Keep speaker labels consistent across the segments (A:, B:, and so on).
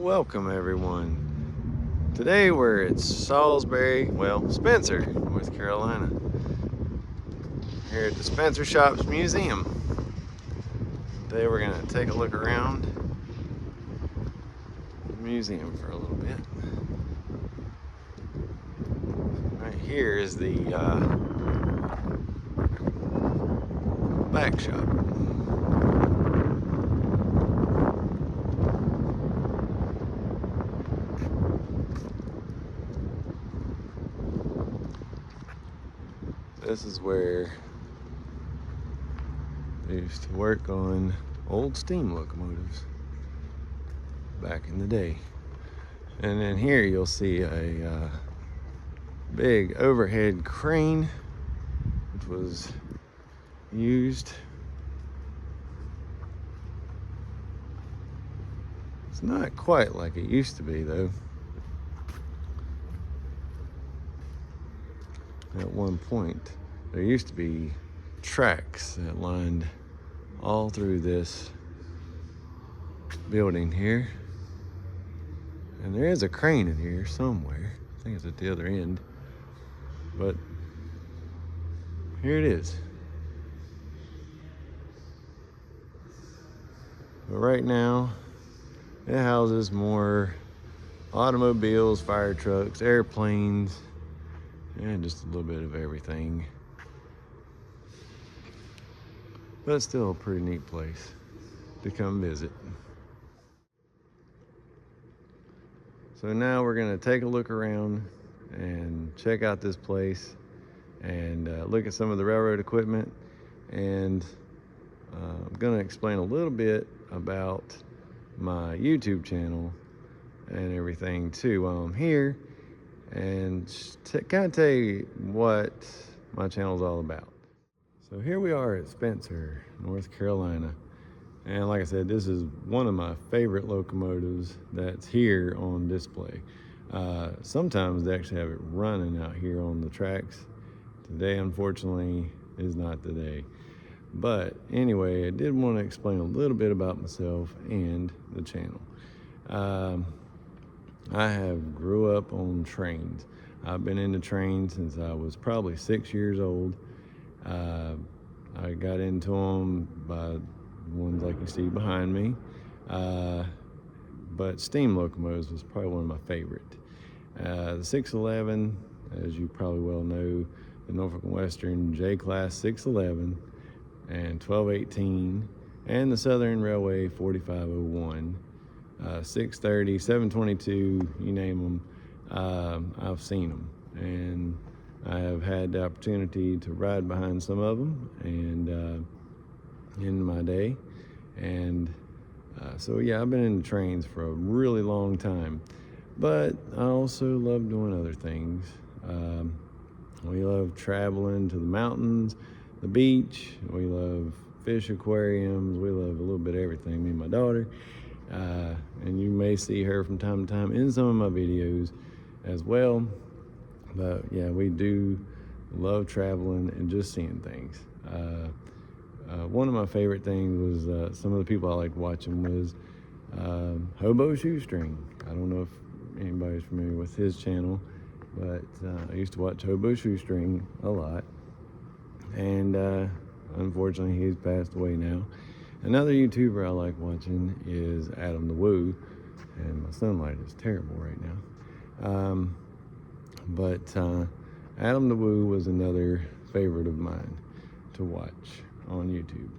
A: Welcome everyone. Today we're at Salisbury, Spencer, North Carolina. Here at the Spencer Shops Museum. Today we're going to take a look around the museum for a little bit. Right here is the back shop. This is where they used to work on old steam locomotives back in the day. And then here you'll see a big overhead crane, which was used. It's not quite like it used to be though. At one point, there used to be tracks that lined all through this building here. And there is a crane in here somewhere. I think it's at the other end. But here it is. But right now, it houses more automobiles, fire trucks, airplanes, and just a little bit of everything. But it's still a pretty neat place to come visit. So now we're gonna take a look around and check out this place and look at some of the railroad equipment. And I'm gonna explain a little bit about my YouTube channel and everything too while I'm here, and kind of tell you what my channel is all about. So here we are at Spencer, North Carolina. And like I said, this is one of my favorite locomotives that's here on display. Sometimes they actually have it running out here on the tracks. Today, unfortunately, is not the day. But anyway, I did want to explain a little bit about myself and the channel. I have grew up on trains. I've been into trains since I was probably 6 years old. I got into them by ones like you see behind me. But steam locomotives was probably one of my favorite. The 611, as you probably well know, the Norfolk & Western J-Class 611 and 1218, and the Southern Railway 4501. 630, 722, you name them, I've seen them. And I have had the opportunity to ride behind some of them and in my day. And so yeah, I've been in trains for a really long time. But I also love doing other things. We love traveling to the mountains, the beach. We love fish aquariums. We love a little bit of everything, me and my daughter. And you may see her from time to time in some of my videos as well. But yeah, we do love traveling and just seeing things. One of my favorite things was some of the people I liked watching was Hobo Shoestring. I don't know if anybody's familiar with his channel, but I used to watch Hobo Shoestring a lot. And unfortunately, he's passed away now. Another YouTuber I like watching is Adam the Woo, and my sunlight is terrible right now. But Adam the Woo was another favorite of mine to watch on YouTube.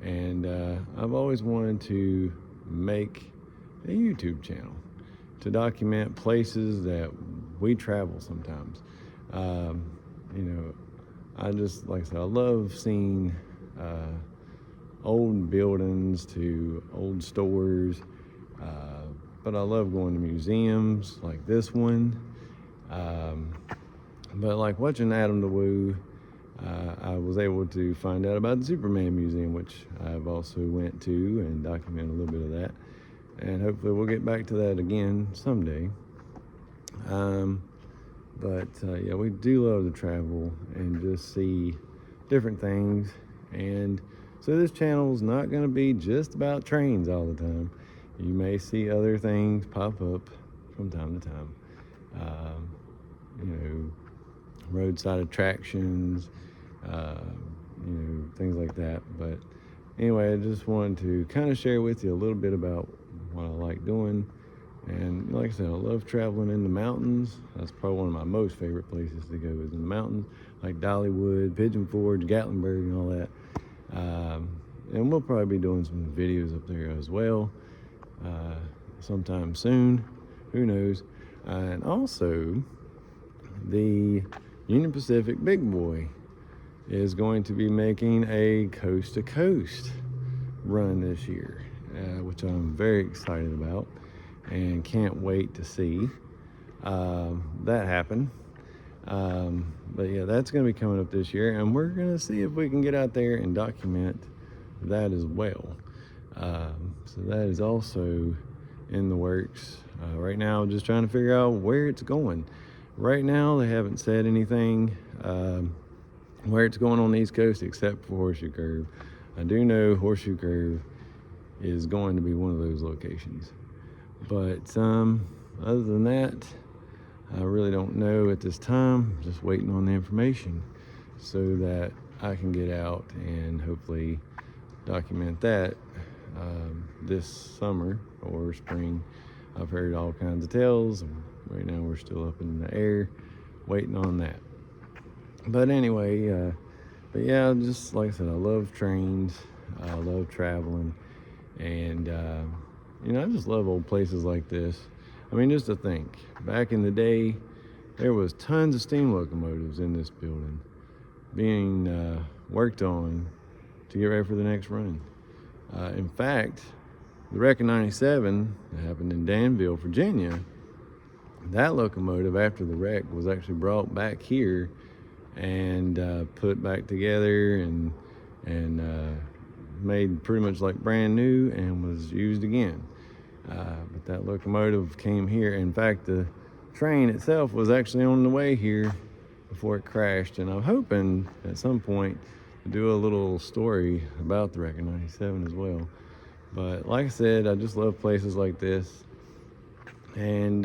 A: And I've always wanted to make a YouTube channel to document places that we travel sometimes. You know, I just, like I said, I love seeing old buildings to old stores, but I love going to museums like this one. But like watching Adam the Woo, I was able to find out about the Superman Museum, which I've also went to and documented a little bit of that. And hopefully we'll get back to that again someday. But yeah, we do love to travel and just see different things. And so this channel is not going to be just about trains all the time. you may see other things pop up from time to time. You know, roadside attractions, things like that. But anyway, I just wanted to kind of share with you a little bit about what I like doing. And like I said, I love traveling in the mountains. That's probably one of my most favorite places to go is in the mountains, like Dollywood, Pigeon Forge, Gatlinburg, and all that. And we'll probably be doing some videos up there as well sometime soon. Who knows? And also, the Union Pacific Big Boy is going to be making a coast-to-coast run this year, which I'm very excited about and can't wait to see that happen. But yeah, that's going to be coming up this year, and we're going to see if we can get out there and document that as well. So that is also in the works. Right now, I'm just trying to figure out where it's going. Right now, they haven't said anything where it's going on the East Coast except for Horseshoe Curve. I do know Horseshoe Curve is going to be one of those locations. But other than that, I really don't know at this time. Just waiting on the information so that I can get out and hopefully document that this summer or spring. I've heard all kinds of tales. Right now we're still up in the air waiting on that. But anyway, but yeah, just like I said, I love trains. I love traveling. And, I just love old places like this. I mean, just to think, back in the day, there was tons of steam locomotives in this building being worked on to get ready for the next run. In fact, the wreck of 97 that happened in Danville, Virginia, that locomotive after the wreck was actually brought back here and put back together and made pretty much like brand new and was used again. But that locomotive came here. In fact, the train itself was actually on the way here before it crashed, and I'm hoping at some point to do a little story about the wreck of 97 as well. But like I said, I just love places like this, and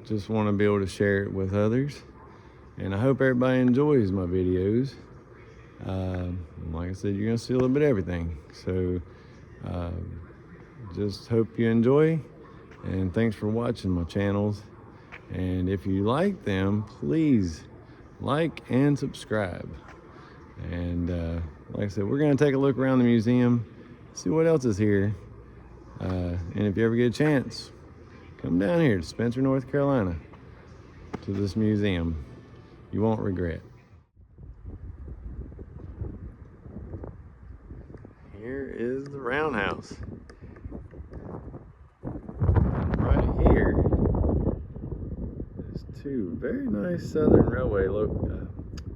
A: just want to be able to share it with others. And I hope everybody enjoys my videos. Like I said, you're gonna see a little bit of everything. So just hope you enjoy, and thanks for watching my channels. And if you like them, please like and subscribe. And like I said, we're gonna take a look around the museum, see what else is here. And if you ever get a chance, come down here to Spencer, North Carolina, to this museum. You won't regret. Here is the roundhouse. And right here is two very nice Southern Railway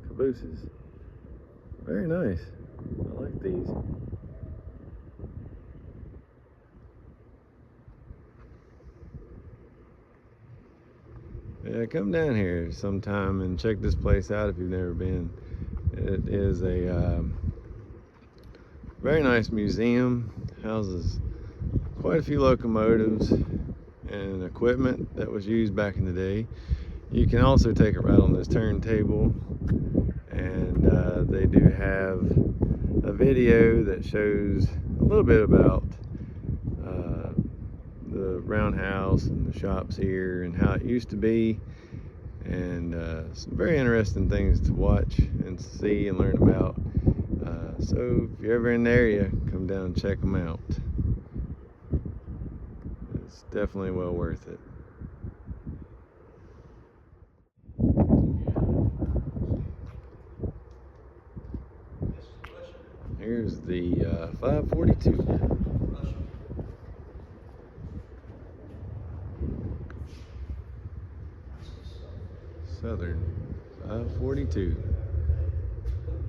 A: cabooses. Very nice. I like these. Yeah, come down here sometime and check this place out if you've never been. It is a very nice museum. Houses quite a few locomotives and equipment that was used back in the day. You can also take a ride on this turntable, and they do have a video that shows a little bit about the roundhouse and the shops here and how it used to be, and some very interesting things to watch and see and learn about. So if you're ever in the area, come down and check them out. It's definitely well worth it. Here's the 542. Southern 542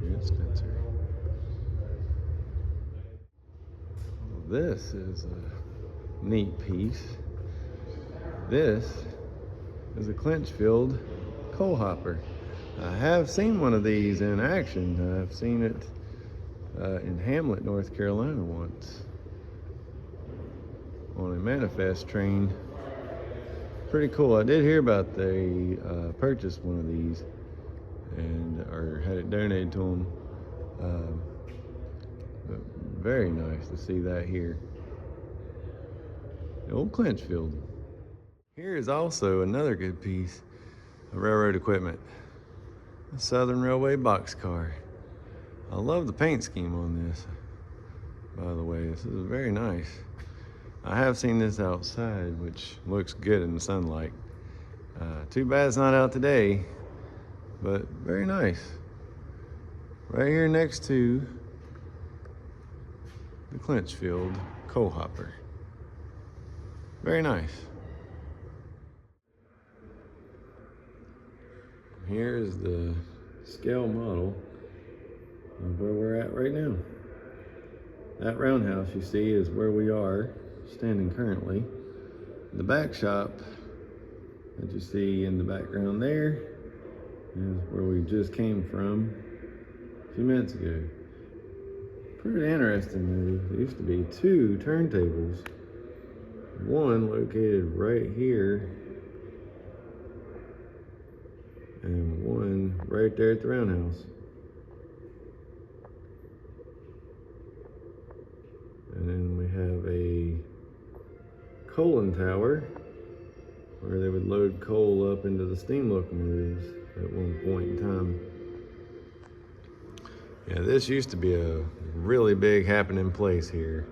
A: here at Spencer. This is a neat piece. This is a Clinchfield coal hopper. I have seen one of these in action. I've seen it in Hamlet, North Carolina once. manifest train. Pretty cool. I did hear about they purchased one of these or had it donated to them. But very nice to see that here. The old Clinchfield. Here is also another good piece of railroad equipment. A Southern Railway boxcar. I love the paint scheme on this, by the way. This is very nice. I have seen this outside, which looks good in the sunlight. Too bad it's not out today, but very nice. Right here next to the Clinchfield coal hopper. Very nice. Here is the scale model of where we're at right now. That roundhouse you see is where we are standing currently. The back shop that you see in the background there is where we just came from a few minutes ago. Pretty interesting though. There used to be two turntables. One located right here and one right there at the roundhouse. And then we have a coaling tower where they would load coal up into the steam locomotives at one point in time. Yeah, this used to be a really big happening place here.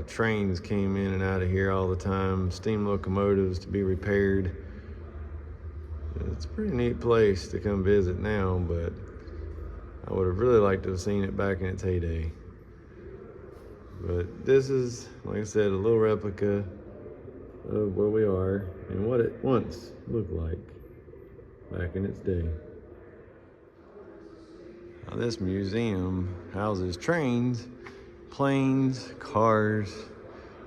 A: Trains came in and out of here all the time, steam locomotives to be repaired. It's a pretty neat place to come visit now, but I would have really liked to have seen it back in its heyday. But this is, like I said, a little replica of where we are and what it once looked like back in its day. Now, this museum houses trains, planes, cars,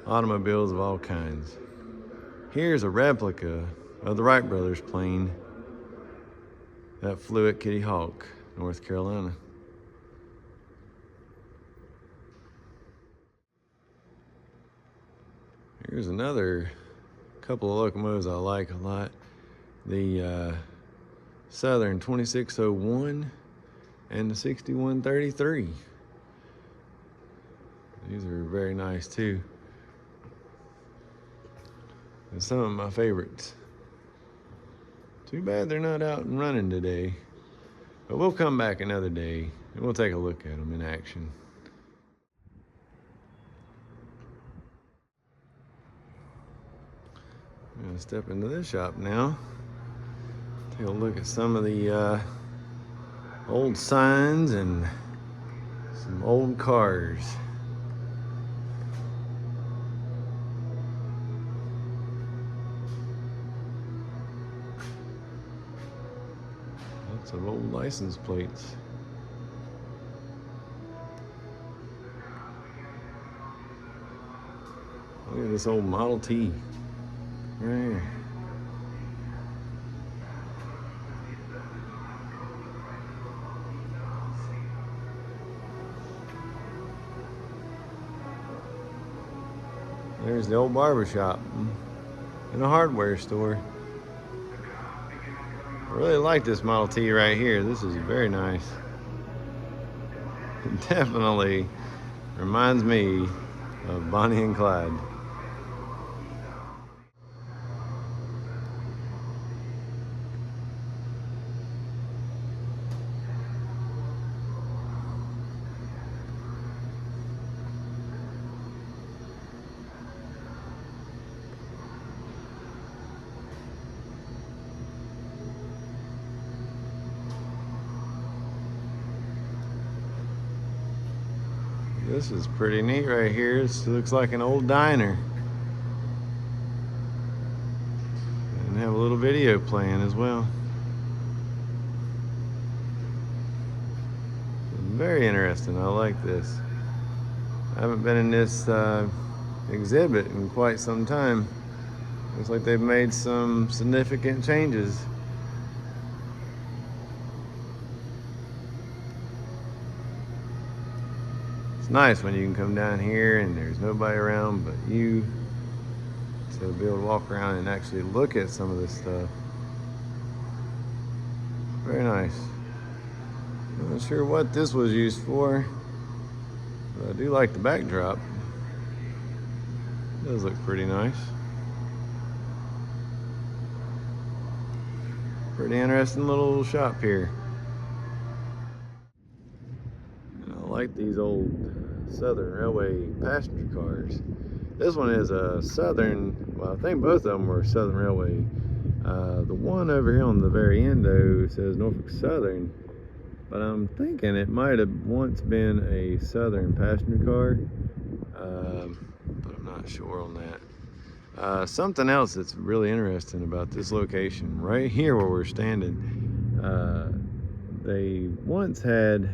A: automobiles of all kinds. Here's a replica of the Wright brothers plane that flew at Kitty Hawk, North Carolina. Here's another couple of locomotives I like a lot. The Southern 2601 and the 6133. These are very nice too. And some of my favorites. Too bad they're not out and running today. But we'll come back another day and we'll take a look at them in action. I'm gonna step into this shop now. Take a look at some of the old signs and some old cars. Lots of old license plates. Look at this old Model T. Right here. There's the old barber shop and a hardware store. I really like this Model T right here. This is very nice. It definitely reminds me of Bonnie and Clyde. This is pretty neat right here. This looks like an old diner. And have a little video playing as well. Very interesting. I like this. I haven't been in this exhibit in quite some time. Looks like they've made some significant changes. It's nice when you can come down here and there's nobody around but you So be able to walk around and actually look at some of this stuff. Very nice. I'm not sure what this was used for, but I do like the backdrop. It does look pretty nice. Pretty interesting little shop here. And I like these old Southern Railway passenger cars. This one is a Southern, well, I think both of them were Southern Railway. The one over here on the very end though says Norfolk Southern, but I'm thinking it might have once been a Southern passenger car, but I'm not sure on that. Something else that's really interesting about this location, right here where we're standing, they once had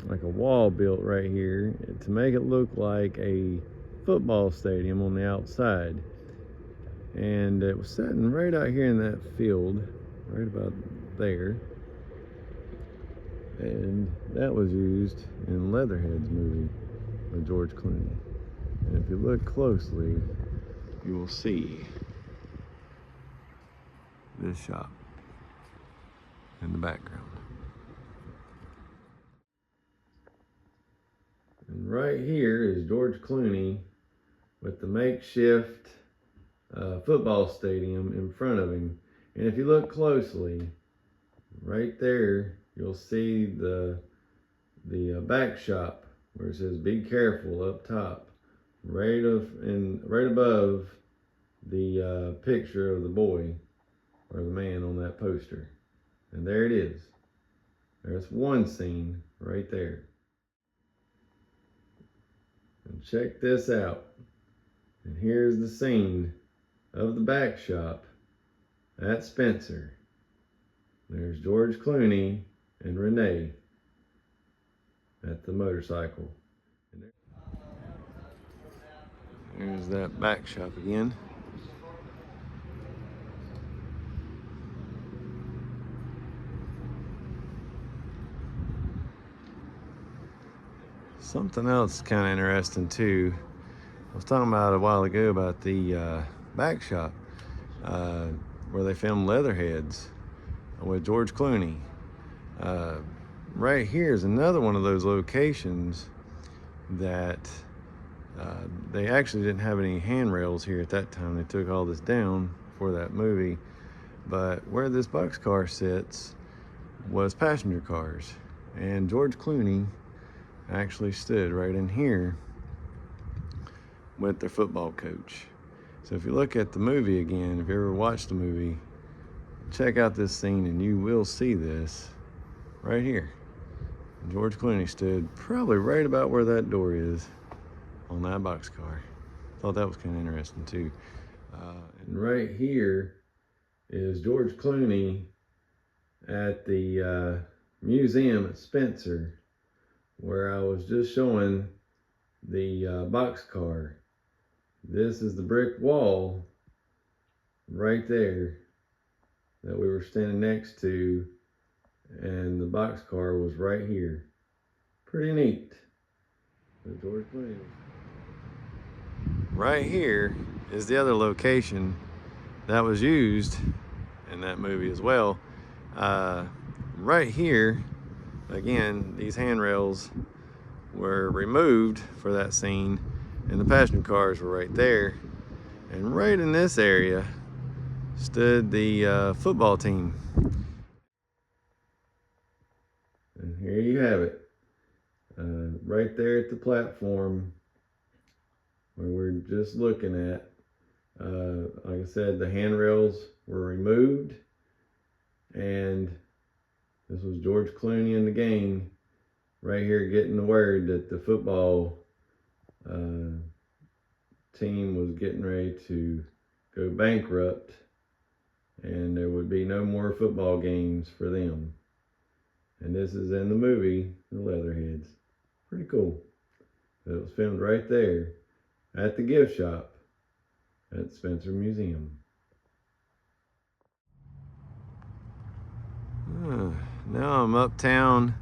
A: like a wall built right here to make it look like a football stadium on the outside. And it was sitting right out here in that field, right about there. And that was used in Leatherhead's movie with George Clooney. And if you look closely, you will see this shop in the background. And right here is George Clooney with the makeshift football stadium in front of him. And if you look closely, right there, you'll see the back shop where it says "Be careful" up top, right above the picture of the boy or the man on that poster. And there it is. There's one scene right there. And check this out. And here's the scene of the back shop at Spencer. There's George Clooney and Renee at the motorcycle. There's that back shop again. Something else kind of interesting too. I was talking about a while ago about the back shop where they filmed Leatherheads with George Clooney. Right here is another one of those locations that they actually didn't have any handrails here at that time. They took all this down for that movie. But where this boxcar sits was passenger cars. And George Clooney actually stood right in here with their football coach. So if you look at the movie again, if you ever watched the movie, check out this scene and you will see this right here. George Clooney stood probably right about where that door is on that boxcar. Thought that was kind of interesting too. And right here is George Clooney at the museum at Spencer, where I was just showing the boxcar. This is the brick wall right there that we were standing next to, and the boxcar was right here. Pretty neat. So George Clooney. Right here is the other location that was used in that movie as well. Right here, again, these handrails were removed for that scene, and the passenger cars were right there. And right in this area stood the football team. And here you have it. Right there at the platform where we're just looking at. Like I said, the handrails were removed, and this was George Clooney and the gang right here getting the word that the football team was getting ready to go bankrupt and there would be no more football games for them. And this is in the movie, The Leatherheads. Pretty cool. It was filmed right there at the gift shop at Spencer Museum. Now I'm uptown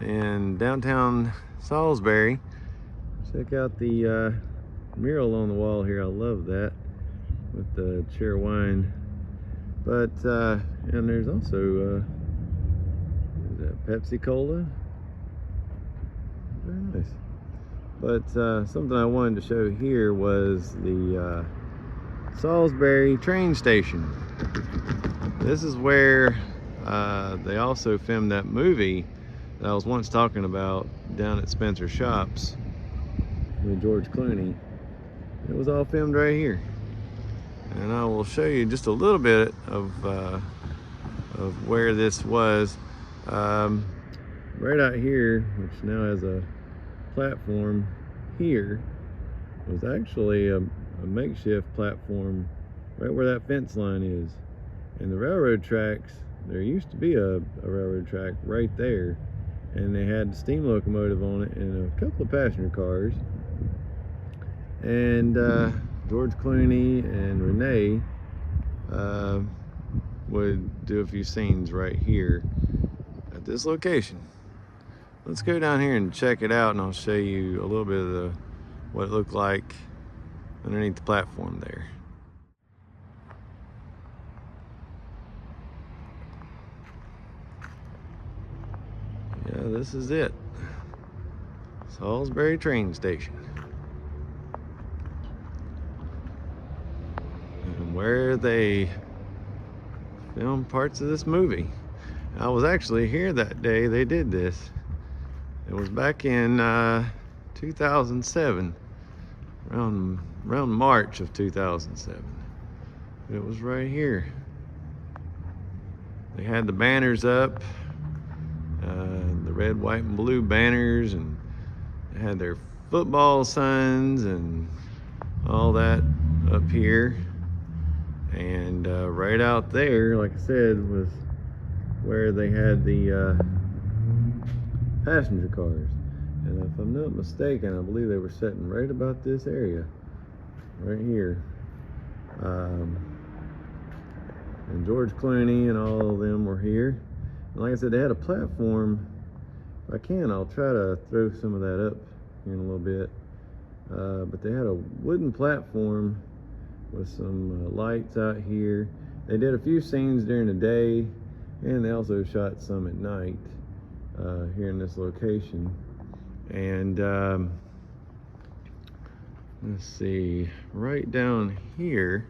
A: in downtown Salisbury. Check out the mural on the wall here. I love that with the cherry wine. But and there's also is that Pepsi Cola? Very nice. But something I wanted to show here was the Salisbury train station. This is where they also filmed that movie that I was once talking about down at Spencer Shops with George Clooney. It was all filmed right here. And I will show you just a little bit of where this was. Right out here, which now has a platform here, was actually a makeshift platform right where that fence line is. And the railroad tracks, there used to be a railroad track right there, and they had a steam locomotive on it and a couple of passenger cars. And George Clooney and Renee would do a few scenes right here at this location. Let's go down here and check it out, and I'll show you a little bit of what it looked like underneath the platform there. Yeah, this is it. Salisbury train station. And where they filmed parts of this movie. I was actually here that day they did this. It was back in 2007, around March of 2007. It was right here. They had the banners up, the red, white, and blue banners, and they had their football signs and all that up here. And right out there, like I said, was where they had the passenger cars. And if I'm not mistaken, I believe they were sitting right about this area, right here. And George Clooney and all of them were here. And like I said, they had a platform. If I can, I'll try to throw some of that up here in a little bit. But they had a wooden platform with some lights out here. They did a few scenes during the day, and they also shot some at night here in this location. And let's see, right down here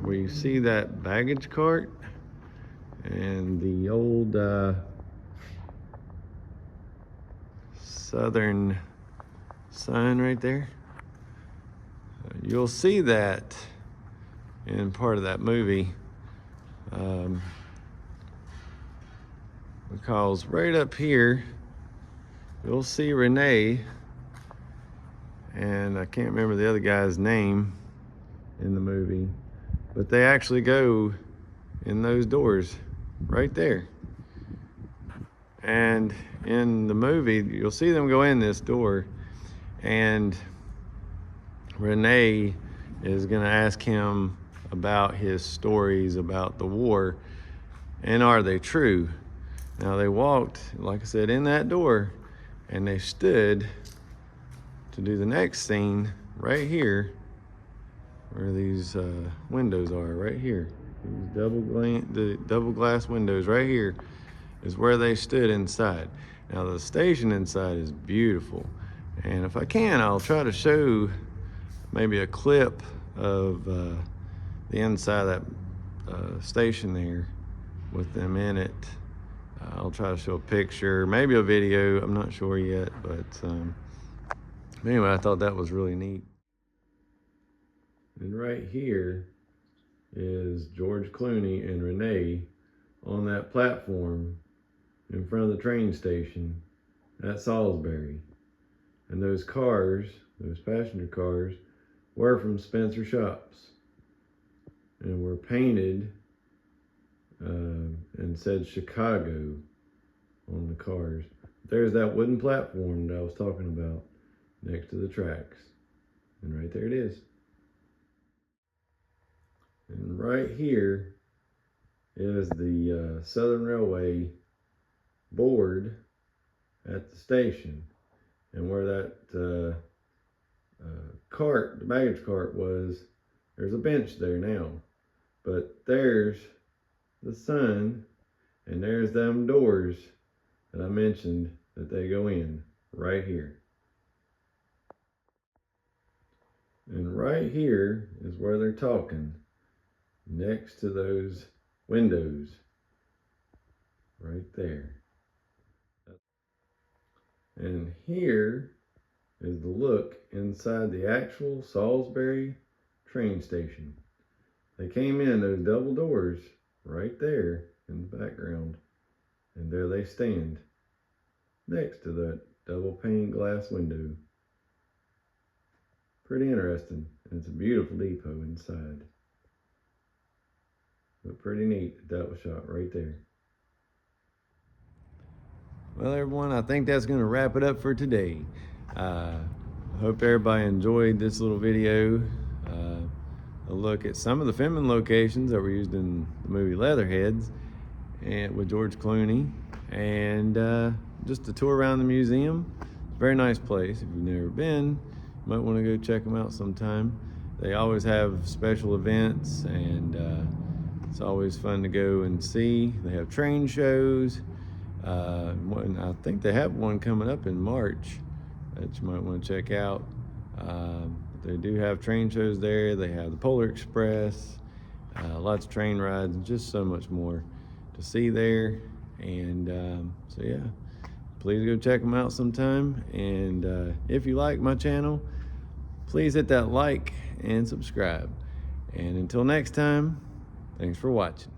A: where you see that baggage cart and the old Southern sign right there, you'll see that in part of that movie, because right up here you'll see Renee, and I can't remember the other guy's name in the movie, but they actually go in those doors right there. And in the movie, you'll see them go in this door, and Renee is gonna ask him about his stories about the war, and are they true? Now they walked, like I said, in that door, and they stood to do the next scene right here where these windows are, right here. These double glass windows right here is where they stood inside. Now the station inside is beautiful, and if I can, I'll try to show maybe a clip of the inside of that station there with them in it. I'll try to show a picture, maybe a video, I'm not sure yet, but anyway, I thought that was really neat. And right here is George Clooney and Renee on that platform in front of the train station at Salisbury. And those cars, those passenger cars, were from Spencer Shops and were painted and said Chicago on the cars. There's that wooden platform that I was talking about next to the tracks, and right there it is. And right here is the Southern Railway board at the station, and where that cart, the baggage cart was, there's a bench there now, but there's the sun, and there's them doors that I mentioned that they go in right here. And right here is where they're talking, next to those windows, right there. And here is the look inside the actual Salisbury train station. They came in those double doors right there in the background, and there they stand next to that double pane glass window. Pretty interesting, and it's a beautiful depot inside. But pretty neat that was shot right there. Well, everyone, I think that's going to wrap it up for today. I hope everybody enjoyed this little video. A look at some of the filming locations that were used in the movie Leatherheads and with George Clooney, and just a tour around the museum. Very nice place. If you've never been, you might want to go check them out sometime. They always have special events, and it's always fun to go and see. They have train shows. I think they have one coming up in March that you might want to check out. They do have train shows there. They have the Polar Express, lots of train rides, and just so much more to see there. And so yeah, please go check them out sometime. And if you like my channel, please hit that like and subscribe. And until next time, thanks for watching.